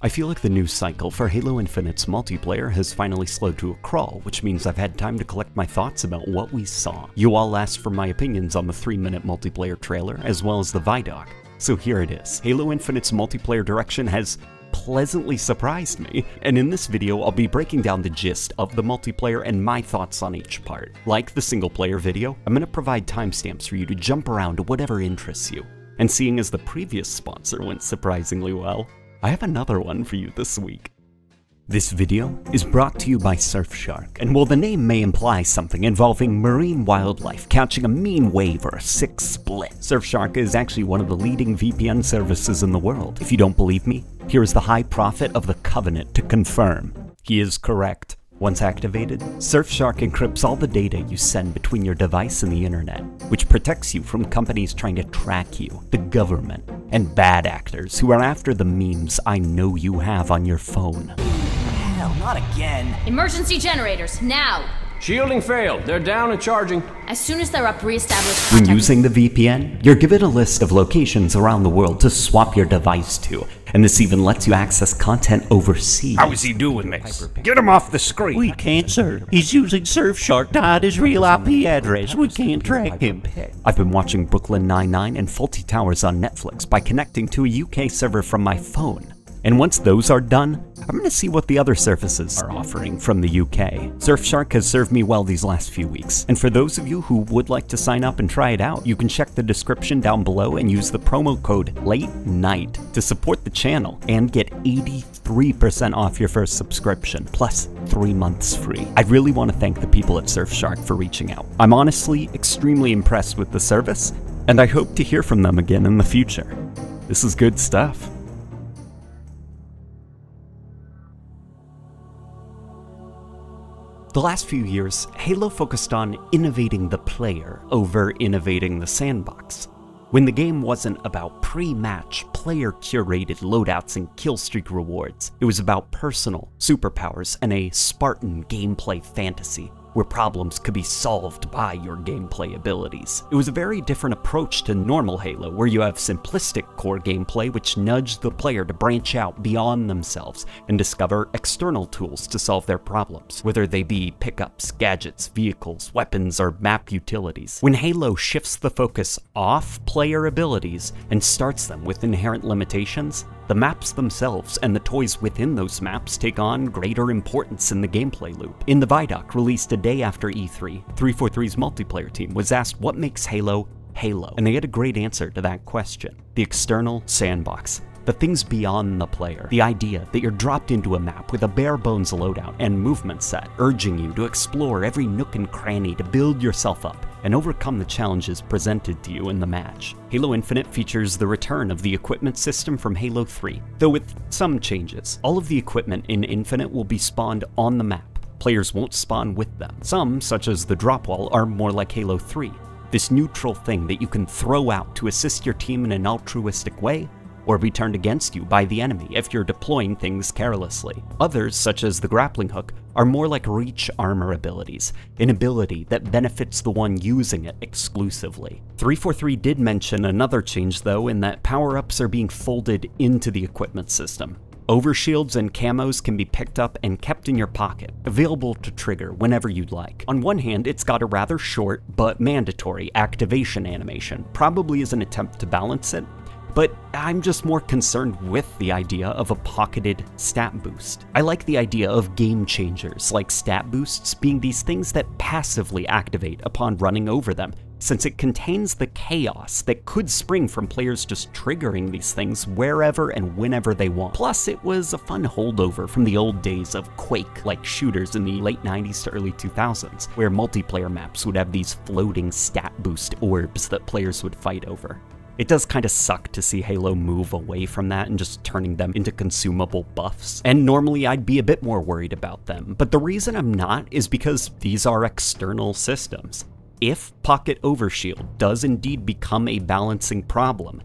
I feel like the news cycle for Halo Infinite's multiplayer has finally slowed to a crawl, which means I've had time to collect my thoughts about what we saw. You all asked for my opinions on the 3-minute multiplayer trailer, as well as the VIDOC. So here it is. Halo Infinite's multiplayer direction has pleasantly surprised me, and in this video I'll be breaking down the gist of the multiplayer and my thoughts on each part. Like the single player video, I'm going to provide timestamps for you to jump around to whatever interests you. And seeing as the previous sponsor went surprisingly well, I have another one for you this week. This video is brought to you by Surfshark, and while the name may imply something involving marine wildlife catching a mean wave or a sick split, Surfshark is actually one of the leading VPN services in the world. If you don't believe me, here is the High Prophet of the Covenant to confirm. He is correct. Once activated, Surfshark encrypts all the data you send between your device and the internet, which protects you from companies trying to track you, the government, and bad actors who are after the memes I know you have on your phone. Hell, not again. Emergency generators, now! Shielding failed. They're down and charging. As soon as they're up, re-establish When contact. using the VPN, you're given a list of locations around the world to swap your device to, and this even lets you access content overseas. How is he doing this? Get him off the screen! We can't, sir. He's using Surfshark to hide his real IP address. We can't track him. I've been watching Brooklyn Nine-Nine and Fawlty Towers on Netflix by connecting to a UK server from my phone. And once those are done, I'm going to see what the other services are offering from the UK. Surfshark has served me well these last few weeks, and for those of you who would like to sign up and try it out, you can check the description down below and use the promo code LateNight to support the channel and get 83% off your first subscription, plus 3 months free. I really want to thank the people at Surfshark for reaching out. I'm honestly extremely impressed with the service, and I hope to hear from them again in the future. This is good stuff. The last few years, Halo focused on innovating the player over innovating the sandbox. When the game wasn't about pre-match, player-curated loadouts and killstreak rewards, it was about personal superpowers and a Spartan gameplay fantasy, where problems could be solved by your gameplay abilities. It was a very different approach to normal Halo, where you have simplistic core gameplay which nudged the player to branch out beyond themselves and discover external tools to solve their problems, whether they be pickups, gadgets, vehicles, weapons, or map utilities. When Halo shifts the focus off player abilities and starts them with inherent limitations, the maps themselves and the toys within those maps take on greater importance in the gameplay loop. In the VIDOC, released a day after E3, 343's multiplayer team was asked what makes Halo, Halo, and they had a great answer to that question. The external sandbox. The things beyond the player. The idea that you're dropped into a map with a bare-bones loadout and movement set, urging you to explore every nook and cranny to build yourself up and overcome the challenges presented to you in the match. Halo Infinite features the return of the equipment system from Halo 3, though with some changes. All of the equipment in Infinite will be spawned on the map. Players won't spawn with them. Some, such as the drop wall, are more like Halo 3, this neutral thing that you can throw out to assist your team in an altruistic way, or be turned against you by the enemy if you're deploying things carelessly. Others, such as the grappling hook, are more like reach armor abilities, an ability that benefits the one using it exclusively. 343 did mention another change though, in that power-ups are being folded into the equipment system. Overshields and camos can be picked up and kept in your pocket, available to trigger whenever you'd like. On one hand, it's got a rather short but mandatory activation animation, probably as an attempt to balance it, but I'm just more concerned with the idea of a pocketed stat boost. I like the idea of game changers like stat boosts being these things that passively activate upon running over them, since it contains the chaos that could spring from players just triggering these things wherever and whenever they want. Plus, it was a fun holdover from the old days of Quake-like shooters in the late 90s to early 2000s, where multiplayer maps would have these floating stat boost orbs that players would fight over. It does kinda suck to see Halo move away from that and just turning them into consumable buffs. And normally I'd be a bit more worried about them, but the reason I'm not is because these are external systems. If Pocket Overshield does indeed become a balancing problem,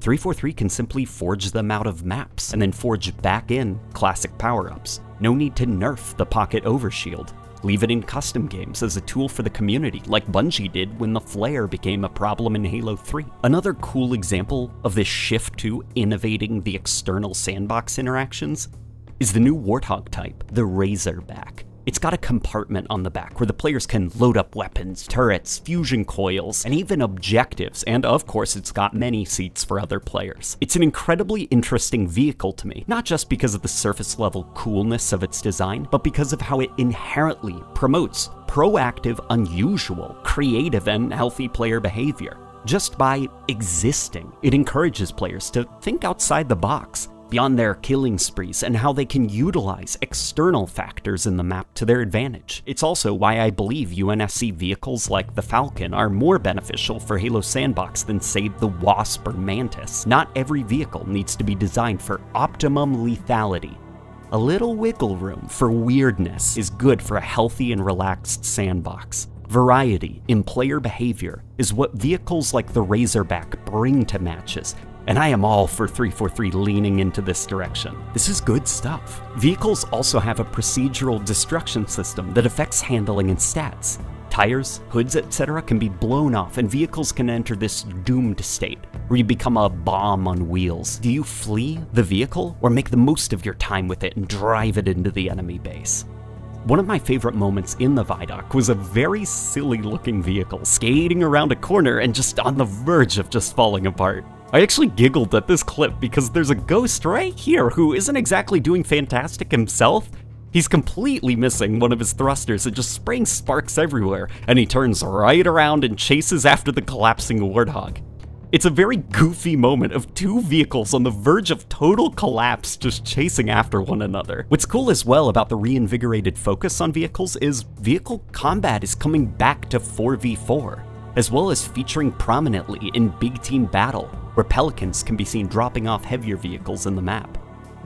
343 can simply forge them out of maps and then forge back in classic power-ups. No need to nerf the Pocket Overshield. Leave it in custom games as a tool for the community, like Bungie did when the flare became a problem in Halo 3. Another cool example of this shift to innovating the external sandbox interactions is the new Warthog type, the Razorback. It's got a compartment on the back where the players can load up weapons, turrets, fusion coils, and even objectives, and of course it's got many seats for other players. It's an incredibly interesting vehicle to me, not just because of the surface level coolness of its design, but because of how it inherently promotes proactive, unusual, creative, and healthy player behavior. Just by existing, it encourages players to think outside the box, beyond their killing sprees, and how they can utilize external factors in the map to their advantage. It's also why I believe UNSC vehicles like the Falcon are more beneficial for Halo Sandbox than, say, the Wasp or Mantis. Not every vehicle needs to be designed for optimum lethality. A little wiggle room for weirdness is good for a healthy and relaxed sandbox. Variety in player behavior is what vehicles like the Razorback bring to matches, and I am all for 343 leaning into this direction. This is good stuff. Vehicles also have a procedural destruction system that affects handling and stats. Tires, hoods, etc. can be blown off, and vehicles can enter this doomed state, where you become a bomb on wheels. Do you flee the vehicle, or make the most of your time with it and drive it into the enemy base? One of my favorite moments in the VIDOC was a very silly looking vehicle skating around a corner and just on the verge of just falling apart. I actually giggled at this clip because there's a ghost right here who isn't exactly doing fantastic himself. He's completely missing one of his thrusters and just spraying sparks everywhere, and he turns right around and chases after the collapsing Warthog. It's a very goofy moment of two vehicles on the verge of total collapse just chasing after one another. What's cool as well about the reinvigorated focus on vehicles is vehicle combat is coming back to 4v4, as well as featuring prominently in big team battle, where Pelicans can be seen dropping off heavier vehicles in the map.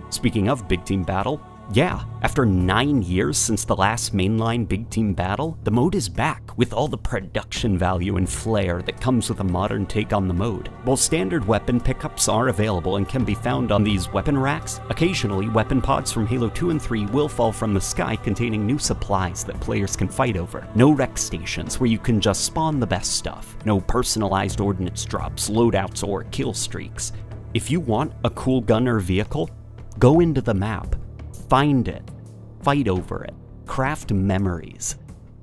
Speaking of big team battle, yeah, after 9 years since the last mainline big team battle, the mode is back with all the production value and flair that comes with a modern take on the mode. While standard weapon pickups are available and can be found on these weapon racks, occasionally weapon pods from Halo 2 and 3 will fall from the sky containing new supplies that players can fight over. No rec stations where you can just spawn the best stuff. No personalized ordnance drops, loadouts, or kill streaks. If you want a cool gun or vehicle, go into the map. Find it, fight over it, craft memories.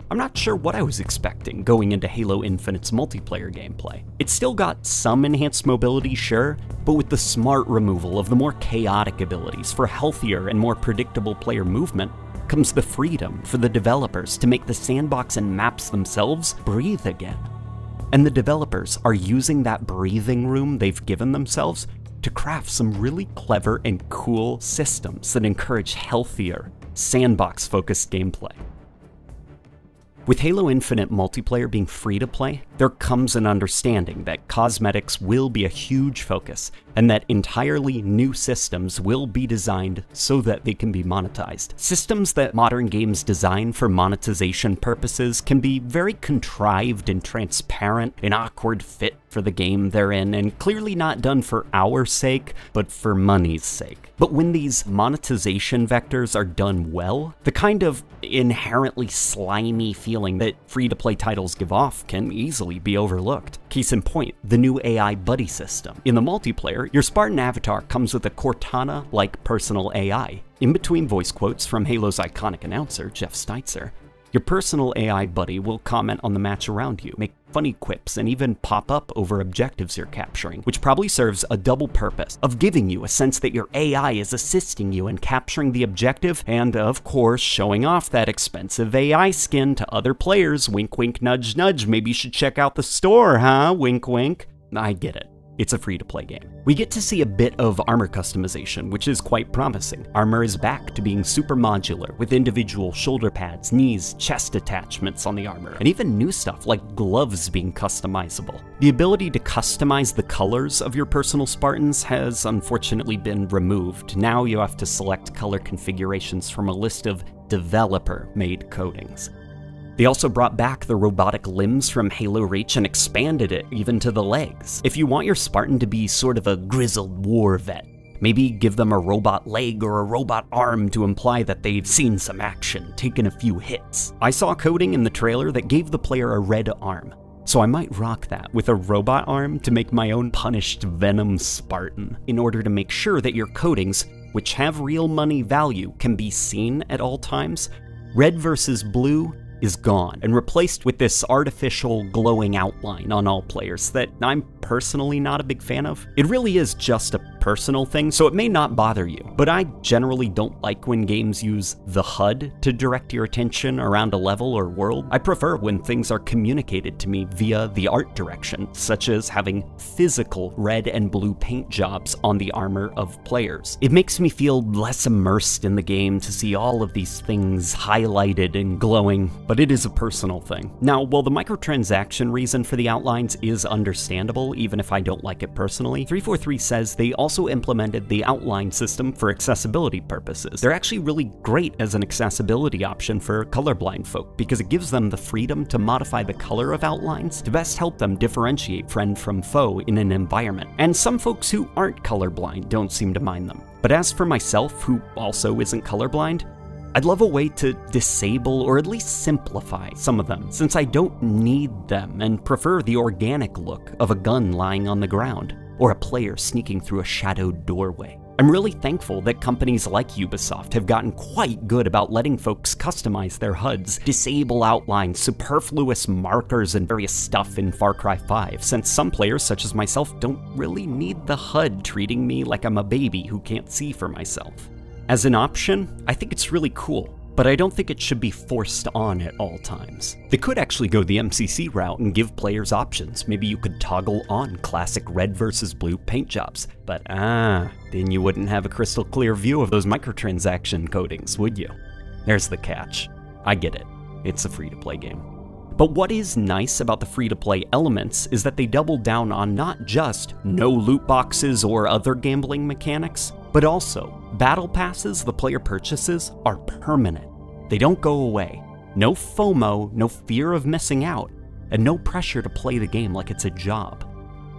I'm not sure what I was expecting going into Halo Infinite's multiplayer gameplay. It's still got some enhanced mobility, sure, but with the smart removal of the more chaotic abilities for healthier and more predictable player movement comes the freedom for the developers to make the sandbox and maps themselves breathe again. And the developers are using that breathing room they've given themselves to craft some really clever and cool systems that encourage healthier, sandbox-focused gameplay. With Halo Infinite Multiplayer being free to play, there comes an understanding that cosmetics will be a huge focus, and that entirely new systems will be designed so that they can be monetized. Systems that modern games design for monetization purposes can be very contrived and transparent, an awkward fit for the game they're in, and clearly not done for our sake, but for money's sake. But when these monetization vectors are done well, the kind of inherently slimy feeling that free-to-play titles give off can easily be overlooked. Case in point, the new AI buddy system. In the multiplayer, your Spartan avatar comes with a Cortana-like personal AI. In between voice quotes from Halo's iconic announcer, Jeff Steitzer, your personal AI buddy will comment on the match around you, make funny quips, and even pop up over objectives you're capturing, which probably serves a double purpose of giving you a sense that your AI is assisting you in capturing the objective, and of course showing off that expensive AI skin to other players. Wink wink nudge nudge, maybe you should check out the store, huh? Wink wink. I get it. It's a free-to-play game. We get to see a bit of armor customization, which is quite promising. Armor is back to being super modular, with individual shoulder pads, knees, chest attachments on the armor, and even new stuff like gloves being customizable. The ability to customize the colors of your personal Spartans has unfortunately been removed. Now you have to select color configurations from a list of developer-made coatings. They also brought back the robotic limbs from Halo Reach and expanded it even to the legs. If you want your Spartan to be sort of a grizzled war vet, Maybe give them a robot leg or a robot arm to imply that they've seen some action, taken a few hits. I saw coding in the trailer that gave the player a red arm, so I might rock that with a robot arm to make my own punished Venom Spartan, in order to make sure that your coatings, which have real money value, can be seen at all times. Red versus blue is gone and replaced with this artificial glowing outline on all players that I'm personally not a big fan of. It really is just a personal thing, so it may not bother you, but I generally don't like when games use the HUD to direct your attention around a level or world. I prefer when things are communicated to me via the art direction, such as having physical red and blue paint jobs on the armor of players. It makes me feel less immersed in the game to see all of these things highlighted and glowing, but it is a personal thing. Now, while the microtransaction reason for the outlines is understandable, even if I don't like it personally, 343 says they also implemented the outline system for accessibility purposes. They're actually really great as an accessibility option for colorblind folk, because it gives them the freedom to modify the color of outlines to best help them differentiate friend from foe in an environment. And some folks who aren't colorblind don't seem to mind them. But as for myself, who also isn't colorblind, I'd love a way to disable or at least simplify some of them, since I don't need them and prefer the organic look of a gun lying on the ground, or a player sneaking through a shadowed doorway. I'm really thankful that companies like Ubisoft have gotten quite good about letting folks customize their HUDs, disable outlines, superfluous markers, and various stuff in Far Cry 5, since some players, such as myself, don't really need the HUD treating me like I'm a baby who can't see for myself. As an option, I think it's really cool, but I don't think it should be forced on at all times. They could actually go the MCC route and give players options. Maybe you could toggle on classic red versus blue paint jobs, but then you wouldn't have a crystal clear view of those microtransaction codings, would you? There's the catch. I get it. It's a free-to-play game. But what is nice about the free-to-play elements is that they double down on not just no loot boxes or other gambling mechanics, but also battle passes the player purchases are permanent. They don't go away. No FOMO, no fear of missing out, and no pressure to play the game like it's a job.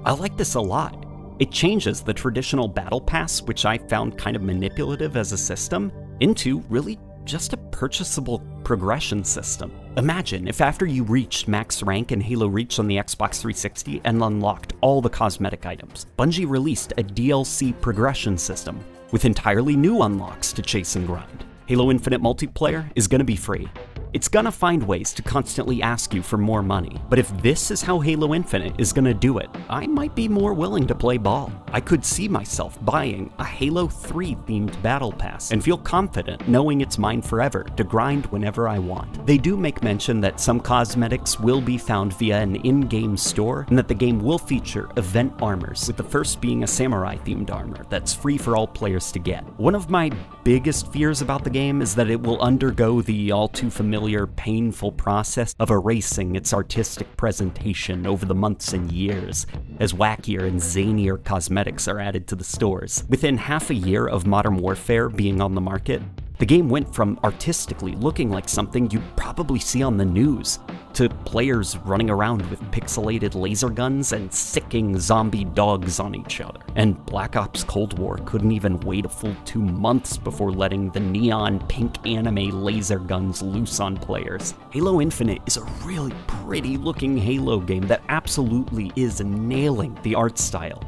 I like this a lot. It changes the traditional battle pass, which I found kind of manipulative as a system, into really just a purchasable progression system. Imagine if after you reached max rank in Halo Reach on the Xbox 360 and unlocked all the cosmetic items, Bungie released a DLC progression system with entirely new unlocks to chase and grind. Halo Infinite Multiplayer is gonna be free. It's gonna find ways to constantly ask you for more money, but if this is how Halo Infinite is gonna do it, I might be more willing to play ball. I could see myself buying a Halo 3 themed battle pass and feel confident knowing it's mine forever to grind whenever I want. They do make mention that some cosmetics will be found via an in-game store and that the game will feature event armors, with the first being a samurai themed armor that's free for all players to get. One of my biggest fears about the game is that it will undergo the all too familiar painful process of erasing its artistic presentation over the months and years, as wackier and zanier cosmetics are added to the stores. Within half a year of Modern Warfare being on the market, the game went from artistically looking like something you'd probably see on the news, to players running around with pixelated laser guns and sicking zombie dogs on each other. And Black Ops Cold War couldn't even wait a full 2 months before letting the neon pink anime laser guns loose on players. Halo Infinite is a really pretty looking Halo game that absolutely is nailing the art style.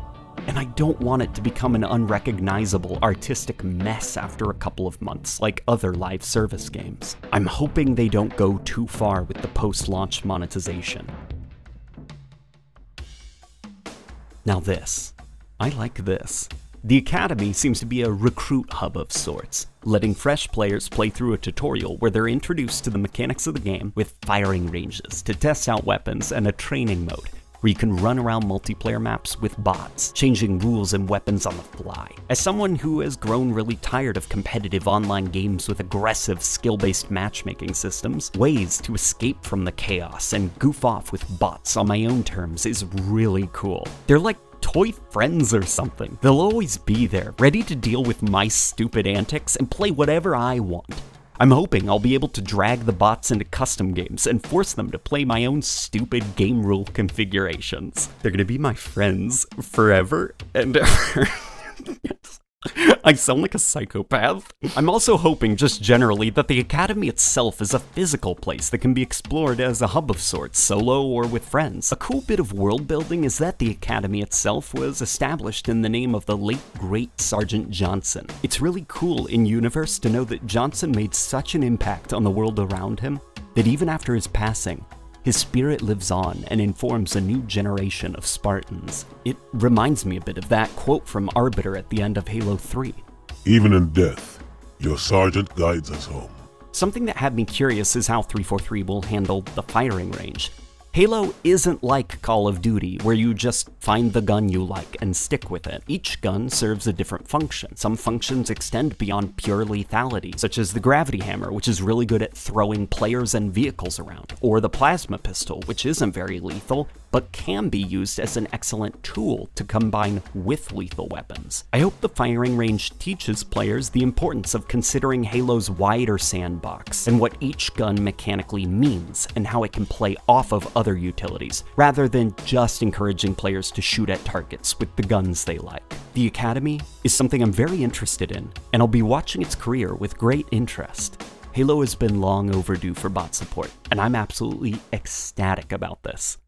And I don't want it to become an unrecognizable artistic mess after a couple of months, like other live service games. I'm hoping they don't go too far with the post-launch monetization. Now this. I like this. The Academy seems to be a recruit hub of sorts, letting fresh players play through a tutorial where they're introduced to the mechanics of the game, with firing ranges to test out weapons and a training mode where you can run around multiplayer maps with bots, changing rules and weapons on the fly. As someone who has grown really tired of competitive online games with aggressive skill-based matchmaking systems, ways to escape from the chaos and goof off with bots on my own terms is really cool. They're like toy friends or something. They'll always be there, ready to deal with my stupid antics and play whatever I want. I'm hoping I'll be able to drag the bots into custom games and force them to play my own stupid game rule configurations. They're gonna be my friends forever and ever. I sound like a psychopath. I'm also hoping, just generally, that the Academy itself is a physical place that can be explored as a hub of sorts, solo or with friends. A cool bit of world building is that the Academy itself was established in the name of the late great Sergeant Johnson. It's really cool in-universe to know that Johnson made such an impact on the world around him that even after his passing, his spirit lives on and informs a new generation of Spartans. It reminds me a bit of that quote from Arbiter at the end of Halo 3. Even in death, your sergeant guides us home. Something that had me curious is how 343 will handle the firing range. Halo isn't like Call of Duty, where you just find the gun you like and stick with it. Each gun serves a different function. Some functions extend beyond pure lethality, such as the gravity hammer, which is really good at throwing players and vehicles around, or the plasma pistol, which isn't very lethal, but can be used as an excellent tool to combine with lethal weapons. I hope the firing range teaches players the importance of considering Halo's wider sandbox, and what each gun mechanically means, and how it can play off of other utilities, rather than just encouraging players to shoot at targets with the guns they like. The Academy is something I'm very interested in, and I'll be watching its career with great interest. Halo has been long overdue for bot support, and I'm absolutely ecstatic about this.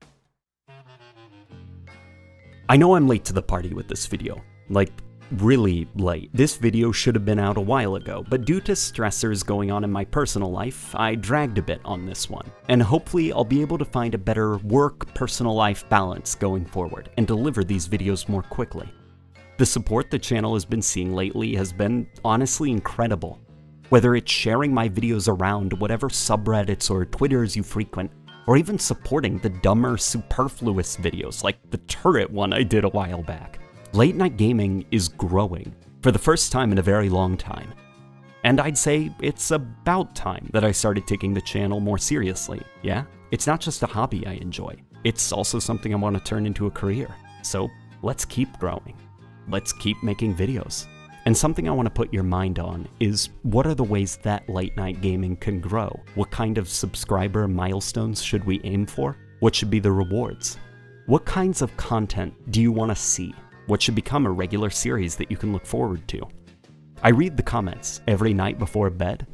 I know I'm late to the party with this video, like really late. This video should have been out a while ago, but due to stressors going on in my personal life, I dragged a bit on this one. And hopefully I'll be able to find a better work-personal life balance going forward and deliver these videos more quickly. The support the channel has been seeing lately has been honestly incredible. Whether it's sharing my videos around whatever subreddits or Twitters you frequent, or even supporting the dumber, superfluous videos like the turret one I did a while back. Late Night Gaming is growing, for the first time in a very long time. And I'd say it's about time that I started taking the channel more seriously, yeah? It's not just a hobby I enjoy, it's also something I want to turn into a career. So let's keep growing. Let's keep making videos. And something I want to put your mind on is, what are the ways that Late Night Gaming can grow? What kind of subscriber milestones should we aim for? What should be the rewards? What kinds of content do you want to see? What should become a regular series that you can look forward to? I read the comments every night before bed,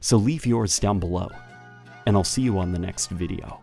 so leave yours down below, and I'll see you on the next video.